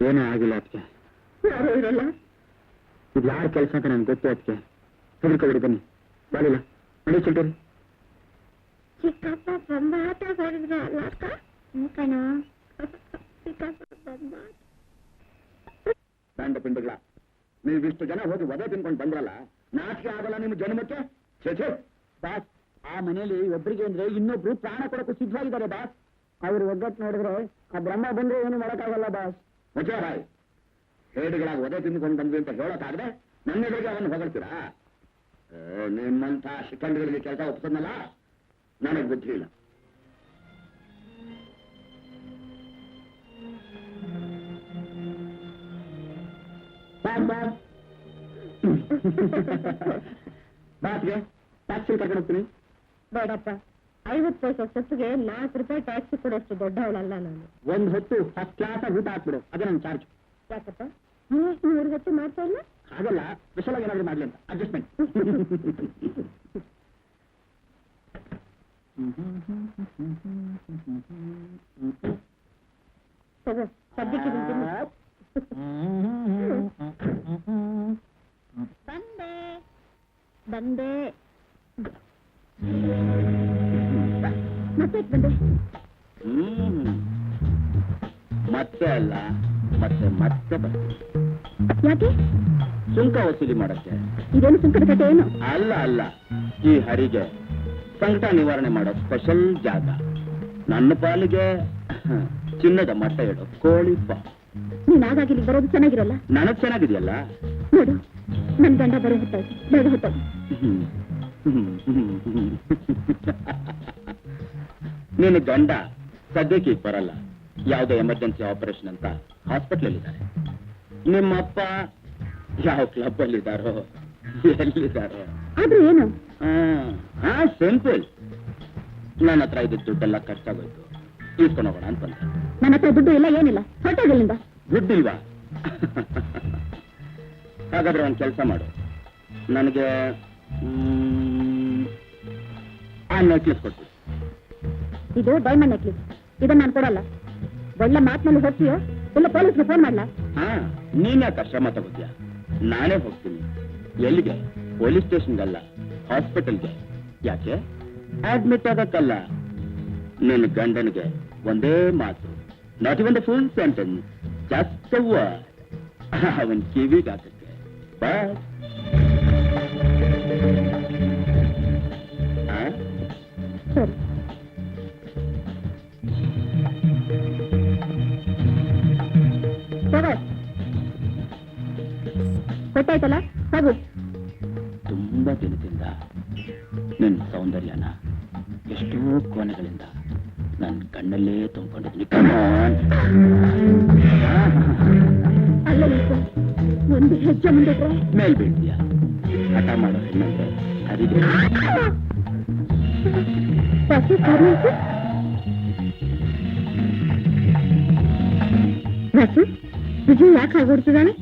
ಏನೂ ಆಗಿಲ್ಲ ಅದಕ್ಕೆ. ಯಾರು ಇರಲ್ಲ. ಇದು ಯಾರ ಕೆಲಸ ಅಂತ ನನ್ಗೆ ಗೊತ್ತು ಅದಕ್ಕೆ. ಹೆದರ್ಕೊಬಿಡಿ, ಬನ್ನಿ. ಬಾಳಿಲ್ಲ ನಡಿ ಚಿಲ್ಟರಿ. ಚಿಕ್ಕಪ್ಪ ಬೊಂಬಾಟ ಬರೆದ್ರೆ ಅಲ್ಲ ಅಕ್ಕ? ಕಣ ಚಿಕ್ಕಪ್ಪ ಬೊಂಬಾಟ. ದಂಡ ಪಿಂಡಗಳ, ನೀವಿಷ್ಟು ಜನ ಹೋಗಿ ವಧೆ ತಿನ್ಕೊಂಡು ಬಂದ್ರಲ್ಲ, ನಾಚಿಕೆ ಆಗಲ್ಲ ನಿಮ್ಮ ಜನ್ಮಕ್ಕೆ? ಛೇ ಬಾಸ್, ಆ ಮನೇಲಿ ಒಬ್ಬರಿಗೆ ಅಂದ್ರೆ ಇನ್ನೊಬ್ರು ಪ್ರಾಣ ಕೊಡಕ್ಕೂ ಸಿದ್ಧವಾಗಿದ್ದಾರೆ ಬಾಸ್. ಅವ್ರು ಒಗ್ಗಟ್ಟು ನೋಡಿದ್ರೆ ಆ ಬ್ರಹ್ಮ ಬಂದ್ರೆ ಏನು ಮಾಡಕ್ಕಾಗಲ್ಲ ಬಾಸ್. ಮುಜಾರಾಯ್, ಹೇಡಿಗಳಾಗಿ ವಧೆ ತಿಂದುಕೊಂಡು ಬಂದ್ವಿ ಅಂತ ಹೇಳೋಕ್ಕಾಗದೆ ನನ್ನ ಎದುರಿಗೆ ಅವನು ಹೊಗಳ್ತೀರಾ? ನಿಮ್ಮಂಥ ಶಿಖಂಡಿಗಳಿಗೆ ಕೆಲಸ ಒಪ್ಪಿಸೋದಲ್ಲ, ನನಗೆ ಬುದ್ಧಿ ಇಲ್ಲ. ಬಾಸ್ಗೆ ಟ್ಯಾಕ್ಸಿ ಕರ್ಕೊಂಡು ಹೋಗ್ತೀನಿ. ಬೇಡಪ್ಪ, 50 ಪೈಸೆ ಸೊತ್ತಿಗೆ 4 ರೂಪಾಯಿ ಟ್ಯಾಕ್ಸಿ ಕೊಡೋಷ್ಟು ದೊಡ್ಡವಳಲ್ಲ ನಾನು. ಒಂದು ಹೊತ್ತು ಫಸ್ಟ್ ಕ್ಲಾಸ್ ಊಟ ಹಾಕ್ಬಿಡು, ಅದೇ ನನ್ನ ಚಾರ್ಜ್. ಯಾಕಪ್ಪ, ನೀವು 3 ಹೊತ್ತು ಮಾಡ್ತಾ ಇಲ್ಲ? ಹಾಗಲ್ಲ, ಸ್ಪೆಷಲ್ ಆಗಿ ಏನಾದ್ರು ಮಾಡ್ಲಿ ಅಂತ ಅಡ್ಜಸ್ಟ್ಮೆಂಟ್. ತಗೋ, ಸದ್ಯಕ್ಕೆ ತಿಂತೀನಿ. ಬಂದೆ ಮತ್ತೆ ಬಂದೆ. ಮತ್ತೆ ಅಲ್ಲ, ಮತ್ತೆ ಬರ್ತೀನಿ. ಯಾಕೆ? ಸುಂಕ ವಸೂಲಿ ಮಾಡಕ್ಕೆ. ಇದೇನು ಸುಂಕದ ಕತೆ ಏನು? ಅಲ್ಲ, ಈ ಹರಿಗೆ ಸಂಕಟ ನಿವಾರಣೆ ಮಾಡೋ ಸ್ಪೆಷಲ್ ಜಾಗ. ನನ್ನ ಪಾಲಿಗೆ ಚಿನ್ನದ ಮಟ್ಟ ಇಡೋ ಕೋಳಿ ಪಾ. ನೀನ್ ಆಗಾಗ ಇಲ್ಲಿ ಬರೋದು ಚೆನ್ನಾಗಿರಲ್ಲ. ನನಗ್ ಚೆನ್ನಾಗಿದೆಯಲ್ಲ. ನೋಡು, ನನ್ ಗಂಡ ಬರೋ ಹೊತ್ತಾಯ್ತು, ಬೇಡ ಹೊತ್ತಾಯ್ತು. ನಿನ್ನ ಗಂಡ ಸದ್ಯಕ್ಕೆ ಈಗ ಬರಲ್ಲ, ಯಾವುದೋ ಎಮರ್ಜೆನ್ಸಿ ಆಪರೇಷನ್ ಅಂತ ಹಾಸ್ಪಿಟಲ್ ಇದ್ದಾರೆ. ನಿಮ್ಮಪ್ಪ ಯಾವ ಕ್ಲಬ್ ಅಲ್ಲಿದ್ದಾರೋ, ಎಲ್ಲಿದ್ದಾರೋ. ಆದ್ರೂ ಏನು? ಸಿಂಪಲ್. ನನ್ನ ಹತ್ರ ಇದ್ದ ದುಡ್ಡೆಲ್ಲ ಖರ್ಚಾಗೋಯ್ತು, ಇಸ್ಕೊಂಡು ಹೋಗೋಣ ಅಂತ ಬಂದೆ. ನನ್ನ ಹತ್ರ ದುಡ್ಡು ಇಲ್ಲ, ಏನಿಲ್ಲ, ಹೊಟ್ಟೆಗಳಿಂದ. ದುಡ್ಡಿಲ್ವಾ? ಹಾಗಾದ್ರೆ ಒಂದು ಕೆಲಸ ಮಾಡು, ನನಗೆ ಆ ನೆಕ್ಲೆಸ್ ಕೊಟ್ಟು. ಇದು ಡೈಮಂಡ್ ನೆಕ್ಲೆಸ್, ಇದನ್ನ ನಾನು ಕೊಡಲ್ಲ. ಒಳ್ಳೆ ಮಾತಿನಲ್ಲಿ ಹೋಗ್ತೀಯೋ ಇಲ್ಲ ಪೊಲೀಸ್ಗೆ ಫೋನ್ ಮಾಡ್ಲಾ? ನೀನ್ ಯಾಕೆ ಶ್ರಮ ತಗೋತೀಯ? ನಾನೇ ಹೋಗ್ತೀನಿ. ಎಲ್ಲಿಗೆ? ಪೊಲೀಸ್ ಸ್ಟೇಷನ್ಗಲ್ಲ, ಹಾಸ್ಪಿಟಲ್ಗೆ. ಯಾಕೆ? ಅಡ್ಮಿಟ್ ಆಗಕ್ಕಲ್ಲ. ನಿನ್ನ ಗಂಡನಿಗೆ ಒಂದೇ ಮಾತು, not even the full sentence, just a word. ಅವನ್ ಕಿವಿಗೆ ಹಾಕಕ್ಕೆ. ಬಸ್ ಸರಿ. ತಗೋ, ಗೊತ್ತಾಯ್ತಲ್ಲ, ಹೋಗು. ತುಂಬಾ ದಿನದಿಂದ ನಿನ್ನ ಸೌಂದರ್ಯನ ಎಷ್ಟೋ ಕೋಣೆಗಳಿಂದ ನನ್ನ ಕಣ್ಣಲ್ಲೇ ತುಂಬಿಕೊಂಡಿದ್ದೀನಿ. ಅಲ್ಲಲ್ಲಿ ವಿದ್ಯೆ ಮುಂದಿಟ್ರೆ ಮೇಲ್ ಬೀಳ್ತೀಯ. ಹಠ ಮಾಡೋ ಹೆಣ್ಣಂದ್ರೆ ಅದಿದೆ. ವಾಸು ಸಾರಿ ಆಯ್ತು. ವಾಸು ವಿಜಯ್ ಯಾಕೆ ಹಾಗೊಡ್ತಿದ್ದಾನೆ?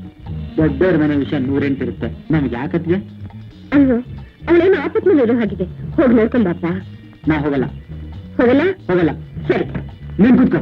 ದೊಡ್ಡವ್ರ ಮನೆ ವಿಷಯ 108 ಇರುತ್ತೆ, ನಮ್ಗೆ ಯಾಕತ್ಗೆ? ಅಲ್ವೋ ಅವಳೇನು ಆಪತ್ ಮೇಲೆ ಇರೋ ಹಾಗಿದೆ. ಹೋಗಿ ನೋಡ್ಕೊಂಬಪ್ಪ. ನಾ ಹೋಗಲ್ಲ. ಹೋಗಲ್ಲ? ಹೋಗಲ್ಲ. ಸರಿ. ನೀನ್ ಕೂತ್ಕೋ.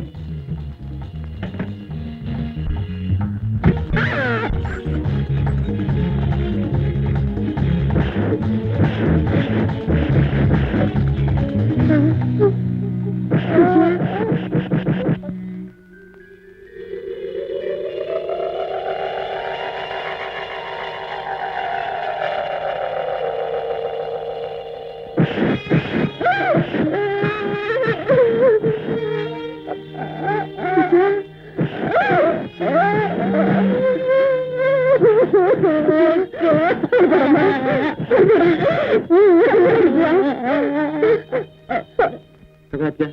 ತಗೋತ್ಯ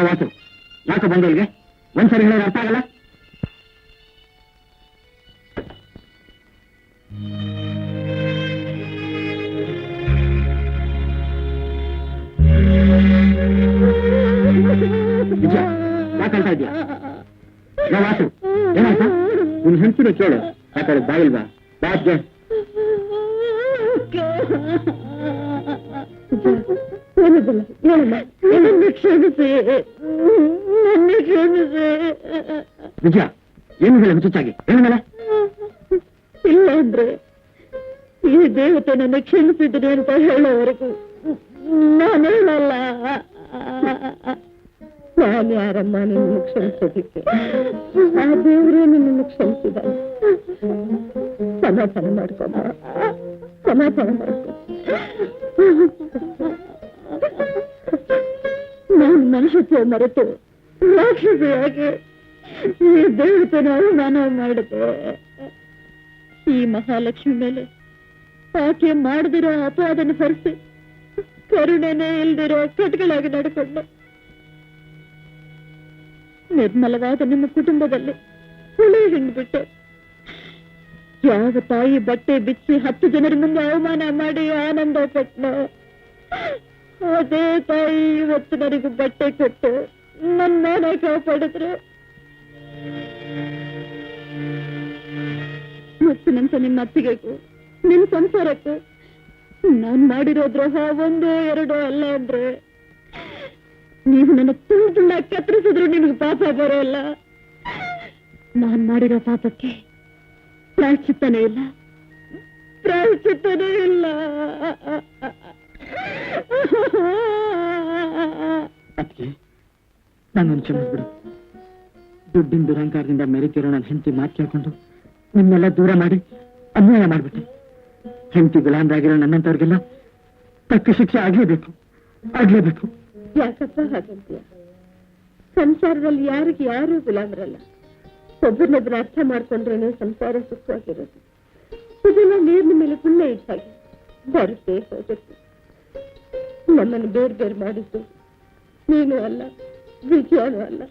ವಾಸು, ಯಾಕೆ ಬಂದೆ ಇಲ್ಲಿಗೆ? ಒಂದ್ಸರಿ ಹೇಳೋದು ಅರ್ಥ ಆಗಲ್ಲ? ವಿಜಯ, ಯಾಕೆ ಹೇಳ್ತಾ ಇದೀಯ? ವಾಸು, ಏನಾಯ್ತು? ನಿನ್ ಹೆಂಡ್ತಿನ ಕೇಳು. ಯಾಕಡೆ ಬಾಯಿಲ್ವಾ? ಬಾಸ್ಗೆ ಏನಿದಿಲ್ಲ, ಹೇಳಮ್ಮ. ನನ್ನ ಕ್ಷಮಿಸಿ, ನನ್ನ ಕ್ಷಮಿಸಿ. ವಿಜಯ, ಏನಿಲ್ಲ ಹುಚ್ಚಾಗಿ ಹೇಳಿದ್ಮೇಲೆ? ಇಲ್ಲ ಅಂದ್ರೆ ಈ ದೇವತೆ ನನ್ನ ಕ್ಷಮಿಸಿದ್ದೀನಿ ಅಂತ ಹೇಳೋವರೆಗೂ ನಾನು ಹೇಳಲ್ಲ. ನಾನು ಯಾರಮ್ಮ ನಿನ್ನನ್ನು ಕ್ಷಮಿಸೋದಿಕ್ಕೆ? ಆ ದೇವರೇ ನಿನ್ನನ್ನು ಕ್ಷಮಿಸಿದ. ಸಮಾಧಾನ ಮಾಡ್ಕೊಮ್ಮ, ಸಮಾಧಾನ ಮಾಡ್ಕೊ. ನಾನು ಮನುಷ್ಯತ್ವ ಮರೆತು ರಾಕ್ಷಸಿಯಾಗಿ ಈ ದೇವತೆನ ಅವಮಾನ ಮಾಡಿದೆ. ಈ ಮಹಾಲಕ್ಷ್ಮಿ ಮೇಲೆ ಆಕೆ ಮಾಡದಿರೋ ಅಪವಾದನ ಹೊರಿಸಿ ಕರುಣೆನೇ ಇಲ್ದಿರೋ ಕಟ್ಗಳಾಗಿ ನಡ್ಕೊಂಡು ನಿರ್ಮಲವಾದ ನಿಮ್ಮ ಕುಟುಂಬದಲ್ಲಿ ಹುಳಿ ಹಿಂಡ್ಬಿಟ್ಟೆ. ಯಾವ ತಾಯಿ ಬಟ್ಟೆ ಬಿಚ್ಚಿ 10 ಜನರ ಮುಂದೆ ಅವಮಾನ ಮಾಡಿ ಆನಂದ ಪಟ್ನೋ, ಅದೇ ತಾಯಿ ಇವತ್ತು ನನಗೂ ಬಟ್ಟೆ ಕೊಟ್ಟು ನನ್ನ ಮಾನ ಕಾಪಾಡಿದ್ರು. ಮುತ್ತಿನಂತ ನಿಮ್ಮ ಅತ್ತಿಗೆಗೂ ನಿಮ್ ಸಂಸಾರಕ್ಕೂ ನಾನ್ ಮಾಡಿರೋ ದ್ರೋಹ 1, 2 ಅಲ್ಲ ಅಂದ್ರೆ ನೀವು ನನ್ನ ತುಂಡ ಕತ್ತರಿಸಿದ್ರು ನಿಮ್ಗೆ ಪಾಪ ಬರೋಲ್ಲ. ನಾನ್ ಮಾಡಿರೋ ಪಾಪಕ್ಕೆ ಪ್ರಾಯಶ್ಚಿತ್ತನೇ ಇಲ್ಲ, ಪ್ರಾಯಶ್ಚಿತ್ತನೇ ಇಲ್ಲ. ಅದಕ್ಕೆ ನಾನೊಂದು ಕ್ಷಮಿಸ್ಬಿಡು. ದುಡ್ಡಿನ ದುರಂಕಾರದಿಂದ ಮೆರಿತಿರೋ ನನ್ನ ಹೆಂಡತಿ ಮಾತು ಕೇಳ್ಕೊಂಡು ನಿಮ್ಮೆಲ್ಲ ದೂರ ಮಾಡಿ ಅನ್ಯಾಯ ಮಾಡ್ಬಿಟ್ಟೆ. ಹೆಂಡತಿ ಗುಲಾಮರಾಗಿರೋ ನನ್ನಂತವ್ರಿಗೆಲ್ಲ ತಕ್ಕ ಶಿಕ್ಷೆ ಆಗ್ಲೇಬೇಕು, ಆಗ್ಲೇಬೇಕು. ಯಾಕಪ್ಪ ಹಾಗಂತೀಯ? ಸಂಸಾರದಲ್ಲಿ ಯಾರಿಗೆ ಯಾರೂ ಗುಲಾಮರಲ್ಲ. ಒಬ್ಬರನ್ನೊಬ್ರು ಅರ್ಥ ಮಾಡ್ಕೊಂಡ್ರೇನೆ ಸಂಸಾರ ಸುಖವಾಗಿರೋದು. ಇದೆಲ್ಲ ನೀರಿನ ಮೇಲೆ ಸುಳ್ಳೆ ಇಟ್ಟಾಗಿ ಬರುತ್ತೆ ಹೋಗುತ್ತೆ. ನಮ್ಮನ್ನು ಬೇರೆ ಬೇರೆ ಮಾಡಿದ್ದು ನೀನು ಅಲ್ಲ, ವಿಜಯನೂ ಅಲ್ಲ.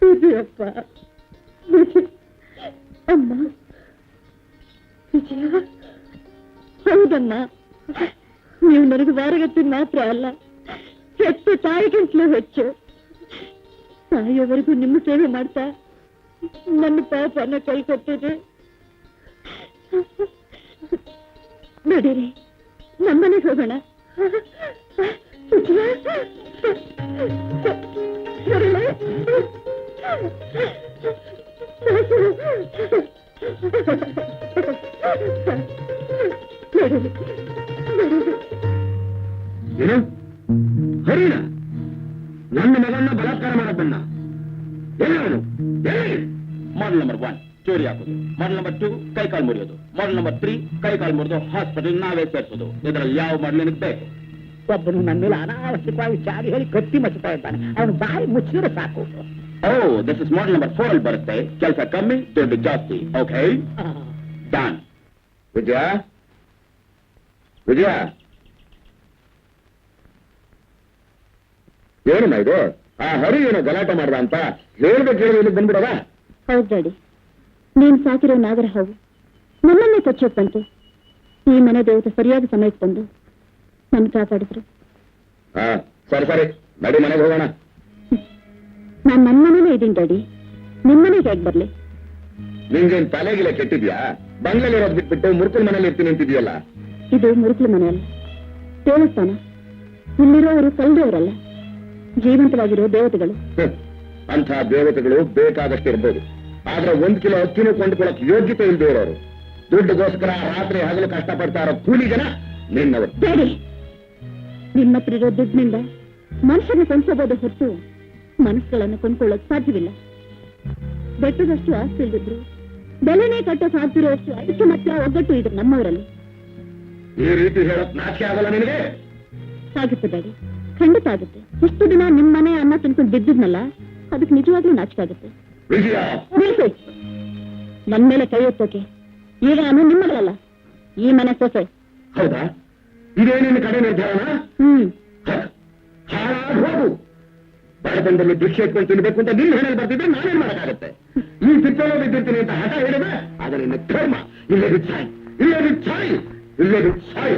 ವಿಜಯಪ್ಪ, ವಿಜಯ ಅಮ್ಮ, ವಿಜಯ. ಹೌದಮ್ಮ, ನೀವು ನನಗೆ ವಾರಗತ್ತಿನ ಮಾತ್ರ ಅಲ್ಲ, ಹೆಚ್ಚು ತಾಯಿಗಿಂತಲೂ ಹೆಚ್ಚು. ತಾಯಿಯವರೆಗೂ ನಿಮ್ಮ ಸೇವೆ ಮಾಡ್ತಾ ನನ್ನ ಪಾಪನ ಕೈಕೊಟ್ಟಿದೆ. ನಡೀರಿ, ನಮ್ಮನೆಗೆ ಹೋಗೋಣ. ಏನು ಹರಿಣ ನನ್ನ ಮಗನ್ನ ಬಲಾತ್ಕಾರ ಮಾಡಬಣ್ಣ? ಏನು ಮಾಡಲ್ ನಂಬರ್ 1 ಚೋರಿ ಹಾಕೋದು, ಮಾಡಲ್ ನಂಬರ್ 2 ಕೈಕಾಲು ಮುರಿಯೋದು, ಮಾಡಲ್ ನಂಬರ್ 3 ಕೈಕಾಲು ಮುರಿದು ಹಾಸ್ಪಿಟಲ್ ನಾವೇ ಸೇರಿಸೋದು. ಇದರಲ್ಲಿ ಯಾವ ಮಾಡಲ್ ನಿನಗೆ ಬೇಕು? ಒಬ್ಬನು ನನ್ನ ಮೇಲೆ ಅನಾವಶ್ಯಕವಾಗಿ ಚಾಡಿ ಹೇಳಿ ಕತ್ತಿ ಮಚ್ಚುತ್ತಾ ಇದ್ದಾನೆ. ಅವನು ಬಾಯಿ ಮುಚ್ಚಿದ್ರೆ ಸಾಕು. Oh this is model number 4 ಅಲ್ಲಿ ಬರುತ್ತೆ. ಕೆಲಸ ಕಮ್ಮಿ, ದುಡ್ಡು ಜಾಸ್ತಿ. Okay done. ವಿಜಯ, ವಿಜಯ, ಏನಮ್ಮ ಇದು? ಆ ಹರಿ ಏನೋ ಗಲಾಟೆ ಮಾಡ್ದ ಅಂತ ಹೇಳ್ಬೇಕು, ಹೇಳಿ ಇಲ್ಲಿ ಬಂದ್ಬಿಡದ? ಹೌದು ಡ್ಯಾಡಿ, ನೀನ್ ಸಾಕಿರೋ ನಾಗರ ಹಾವು ನನ್ನನ್ನೇ ಕಚ್ಚೋಕ್ ಬಂತು. ಈ ಮನೆ ದೇವತೆ ಸರಿಯಾದ ಸಮಯಕ್ಕೆ ಬಂದು ನನ್ನ ಕಾಪಾಡಿದ್ರು. ಹಾ ಸರಿ ಸರಿ, ನಡಿ ಮನೆಗೆ ಹೋಗೋಣ. ನಾನ್ ನನ್ನ ಮನೇಲೇ ಇದ್ದೀನಿ ಡ್ಯಾಡಿ, ನಿಮ್ಮನೆಗೆ ಹೇಗ್ ಬರ್ಲಿ? ನಿಂಗೇನ್ ತಲೆಗಿಲ್ಲ ಕೆಟ್ಟಿದ್ಯಾ? ಬಂಗ್ಲೆಲಿ ಇರೋದ್ ಬಿಟ್ಬಿಟ್ಟು ಮುರುಕಲ್ ಮನೇಲಿ ಇರ್ತೀನಿ ಅಂತಿದ್ಯಲ್ಲ. ಇದು ಮುರುಕ್ಲು ಮನೆ ಅಲ್ಲ, ದೇವಸ್ಥಾನ. ಇಲ್ಲಿರೋರು ಕಲ್ದವರಲ್ಲ, ಜೀವಂತವಾಗಿರೋ ದೇವತೆಗಳು. ಅಂಥ ದೇವತೆಗಳು ಬೇಕಾದಷ್ಟು ಇರ್ಬೋದು, ಆದ್ರೆ 1 ಕಿಲೋ ಅಕ್ಕಿನೂ ಕೊಂಡ್ಕೊಳಕ್ ಯೋಗ್ಯತೆ ಇಲ್ಲದೆ ಇರೋರು, ದುಡ್ಡುಗೋಸ್ಕರ ರಾತ್ರಿ ಹಗಲು ಕಷ್ಟಪಡ್ತಾ ಇರೋ ಕೂಲಿ ಜನ ನಿನ್ನವರು. ಡ್ಯಾಡಿ, ನಿಮ್ಮ ಹತ್ರ ಇರೋ ದುಡ್ಡಿನಿಂದ ಮನುಷ್ಯನ ಕೊಂಡ್ಕೋಬಹುದು ಹೊರತು ಮನಸ್ಸುಗಳನ್ನು ಕೊಂಡ್ಕೊಳ್ಳೋಕ್ ಸಾಧ್ಯವಿಲ್ಲ. ಬೆಟ್ಟದಷ್ಟು ಆಸ್ತಿ ಇಲ್ದಿದ್ರು ಬೆಲೆನೇ ಕಟ್ಟೋ ಸಾಧ್ಯಿರೋಷ್ಟು ಅದಕ್ಕೆ ಮಾತ್ರ ಒಗ್ಗಟ್ಟು ಇದ್ರು ನಮ್ಮವರಲ್ಲಿ. ಈ ರೀತಿ ಹೇಳಕ್ ನಾಚಿಕೆ ಆಗಲ್ಲ ನಿನಗೆ? ಆಗುತ್ತೆ ಡ್ಯಾಡಿ, ಖಂಡಿತ ಆಗುತ್ತೆ. ಇಷ್ಟು ದಿನ ನಿಮ್ ಮನೆ ಅನ್ನ ತಿನ್ಕೊಂಡು ಬಿದ್ದಿದ್ನಲ್ಲ, ಅದಕ್ಕೆ ನಿಜವಾಗ್ಲೂ ನಾಚಿಕೆ ಆಗುತ್ತೆ. ವಿಜಯ, ನಿಲ್ಸು. ನನ್ ಮೇಲೆ ಕೈ ಎತ್ತೋಕೆ ಈಗ ನಾನು ನಿಮ್ಮಗಳಲ್ಲ, ಈ ಮನೆ ಸೊಸೆ. ಹೌದಾ? ಇದೇ ನಿನ್ನ ಕಡೆ ನಿರ್ಧಾರನ? ಹಾಳಾಗಿ ಹೋಗು. ಬಡತನದಲ್ಲಿ ಭಿಕ್ಷೆ ಇಟ್ಕೊಂಡು ತಿನ್ಬೇಕು ಅಂತ ನಿನ್ನ ಹಣೆಯಲ್ಲಿ ಬರ್ತಿದ್ರೆ ನಾನೇನ್ ಮಾಡಕ್ಕಾಗತ್ತೆ? ಈ ತಿಪ್ಪೆಲ್ಲ ಬಿದ್ದಿರ್ತೀನಿ ಅಂತ ಹಠ ಹೇಳಿದ್ರೆ ಆಗ ನಿನ್ನ ಧರ್ಮ. ಇಲ್ಲೇ ಬಿಚ್ಚಾಯಿ, ಇಲ್ಲೇ ಬಿಚ್ಚಾಯಿ, ಇಲ್ಲೇ ಬಿಚ್ಚಾಯಿ.